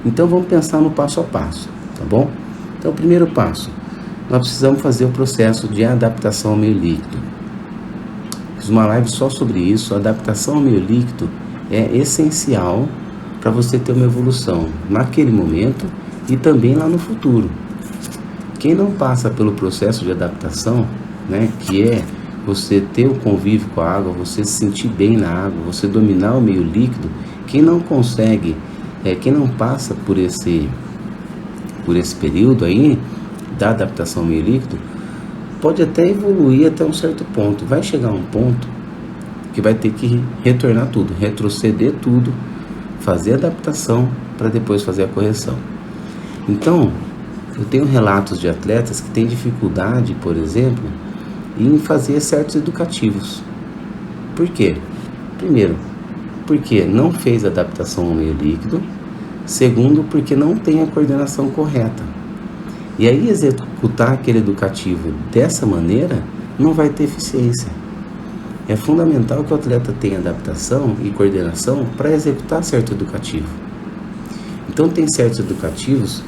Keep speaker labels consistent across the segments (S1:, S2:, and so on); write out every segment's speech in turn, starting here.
S1: Então vamos pensar no passo a passo, tá bom? Então o primeiro passo, nós precisamos fazer o processo de adaptação ao meio líquido. Fiz uma live só sobre isso. A adaptação ao meio líquido é essencial para você ter uma evolução naquele momento e também lá no futuro. Quem não passa pelo processo de adaptação, né, que é você ter o convívio com a água, você se sentir bem na água, você dominar o meio líquido, quem não consegue, quem não passa por esse período aí da adaptação ao meio líquido, pode até evoluir até um certo ponto. Vai chegar um ponto que vai ter que retornar tudo, retroceder tudo, fazer a adaptação para depois fazer a correção. Então, eu tenho relatos de atletas que têm dificuldade, por exemplo, em fazer certos educativos. Por quê? Primeiro, porque não fez adaptação ao meio líquido. Segundo, porque não tem a coordenação correta. E aí executar aquele educativo dessa maneira não vai ter eficiência. É fundamental que o atleta tenha adaptação e coordenação para executar certo educativo. Então tem certos educativos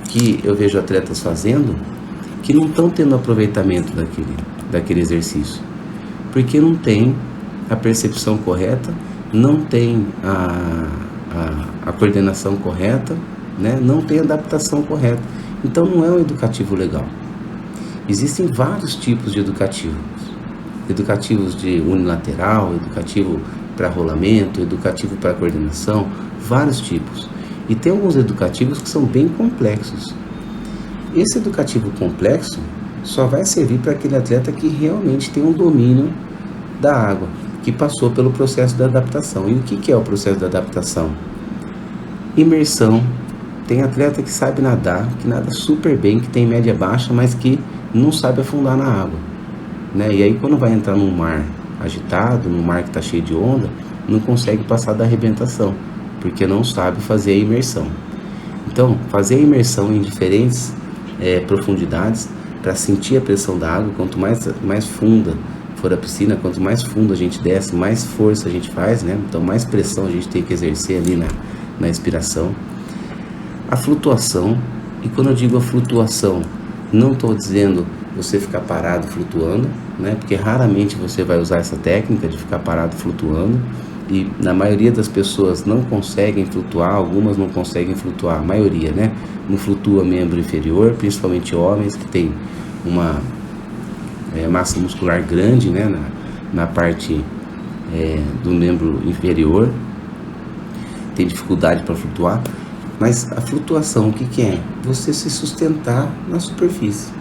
S1: que eu vejo atletas fazendo que não estão tendo aproveitamento daquele exercício, porque não tem a percepção correta, não tem a coordenação correta, né? Não tem a adaptação correta. Então não é um educativo legal. Existem vários tipos de educativos. Educativos de unilateral, educativo para rolamento, educativo para coordenação, vários tipos. E tem alguns educativos que são bem complexos. Esse educativo complexo só vai servir para aquele atleta que realmente tem um domínio da água, que passou pelo processo da adaptação. E o que é o processo da adaptação? Imersão. Tem atleta que sabe nadar, que nada super bem, que tem média baixa, mas que não sabe afundar na água, né? E aí quando vai entrar num mar agitado, num mar que está cheio de onda, não consegue passar da arrebentação, porque não sabe fazer a imersão. Então, fazer a imersão em diferentes profundidades, para sentir a pressão da água. Quanto mais funda for a piscina, quanto mais fundo a gente desce, mais força a gente faz, né? Então mais pressão a gente tem que exercer ali na expiração. A flutuação, e quando eu digo a flutuação, não estou dizendo você ficar parado flutuando, né? Porque raramente você vai usar essa técnica de ficar parado flutuando, e na maioria das pessoas não conseguem flutuar, algumas não conseguem flutuar, a maioria, né? Não flutua membro inferior, principalmente homens que têm uma massa muscular grande, né? Na parte do membro inferior, tem dificuldade para flutuar. Mas a flutuação, o que é? Você se sustentar na superfície.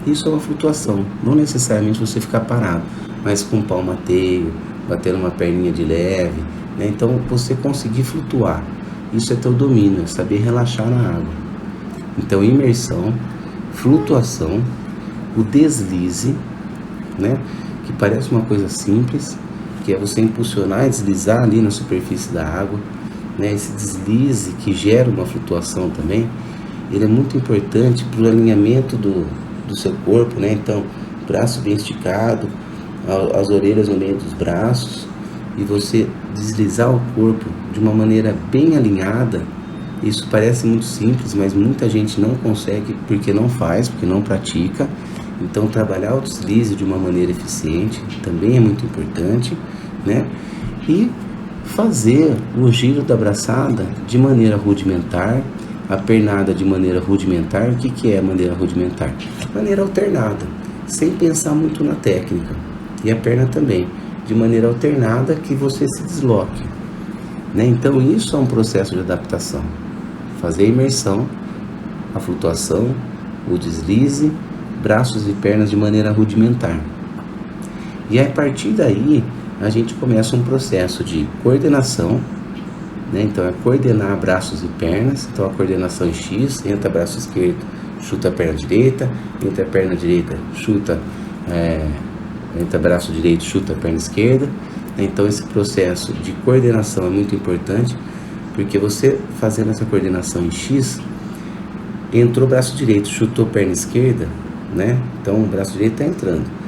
S1: Isso é uma flutuação. Não necessariamente você ficar parado, mas com palmateio, batendo uma perninha de leve, né? Então você conseguir flutuar. Isso é teu domínio, é saber relaxar na água. Então imersão, flutuação, o deslize, né? Que parece uma coisa simples, que é você impulsionar e deslizar ali na superfície da água. Né, esse deslize que gera uma flutuação também, ele é muito importante para o alinhamento do seu corpo, né? Então, braço bem esticado, as orelhas no meio dos braços, e você deslizar o corpo de uma maneira bem alinhada. Isso parece muito simples, mas muita gente não consegue porque não faz, porque não pratica. Então, trabalhar o deslize de uma maneira eficiente também é muito importante, né? E fazer o giro da braçada de maneira rudimentar, a pernada de maneira rudimentar. O que é a maneira rudimentar? Maneira alternada, sem pensar muito na técnica. E a perna também, de maneira alternada, que você se desloque, né? Então isso é um processo de adaptação. Fazer a imersão, a flutuação, o deslize, braços e pernas de maneira rudimentar. E a partir daí, a gente começa um processo de coordenação, né? Então é coordenar braços e pernas. Então a coordenação em X, entra braço esquerdo, chuta a perna direita, entra a perna direita, chuta, entra braço direito, chuta a perna esquerda. Então esse processo de coordenação é muito importante, porque você fazendo essa coordenação em X, entrou o braço direito, chutou a perna esquerda, né? Então o braço direito está entrando.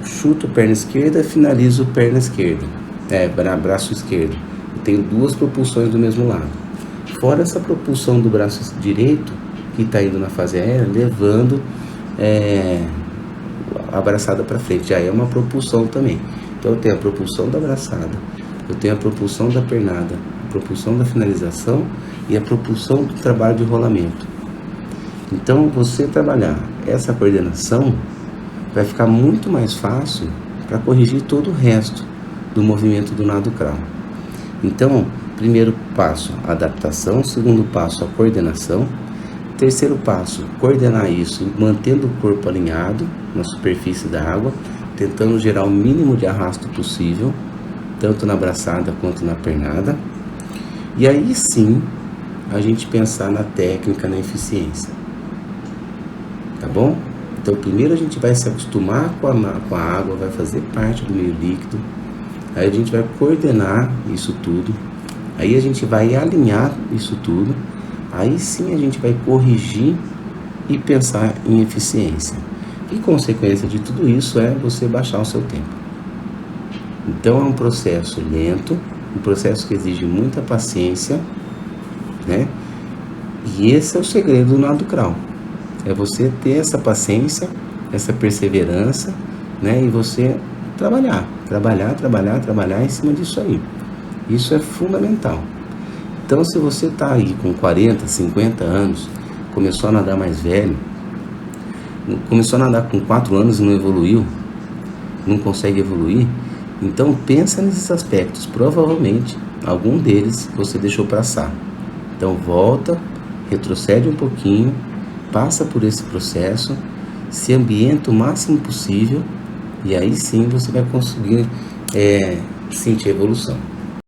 S1: Chuto perna esquerda, finalizo perna esquerda, braço esquerdo. Eu tenho duas propulsões do mesmo lado. Fora essa propulsão do braço direito, que está indo na fase aérea, levando a braçada para frente. Já é uma propulsão também. Então eu tenho a propulsão da braçada, eu tenho a propulsão da pernada, a propulsão da finalização e a propulsão do trabalho de rolamento. Então você trabalhar essa coordenação vai ficar muito mais fácil para corrigir todo o resto do movimento do nado crawl. Então, primeiro passo, a adaptação. Segundo passo, a coordenação. Terceiro passo, coordenar isso mantendo o corpo alinhado na superfície da água, tentando gerar o mínimo de arrasto possível, tanto na braçada quanto na pernada. E aí sim, a gente pensar na técnica, na eficiência. Tá bom? Então primeiro a gente vai se acostumar com a água, vai fazer parte do meio líquido. Aí a gente vai coordenar isso tudo. Aí a gente vai alinhar isso tudo. Aí sim a gente vai corrigir e pensar em eficiência. E consequência de tudo isso é você baixar o seu tempo. Então é um processo lento, um processo que exige muita paciência, né? E esse é o segredo do nado crawl. É você ter essa paciência, essa perseverança, né? E você trabalhar em cima disso aí. Isso é fundamental. Então, se você está aí com 40, 50 anos, começou a nadar mais velho, começou a nadar com 4 anos e não evoluiu, não consegue evoluir, então pensa nesses aspectos. Provavelmente, algum deles você deixou passar. Então, volta, retrocede um pouquinho, passa por esse processo, se ambienta o máximo possível, e aí sim você vai conseguir sentir a evolução.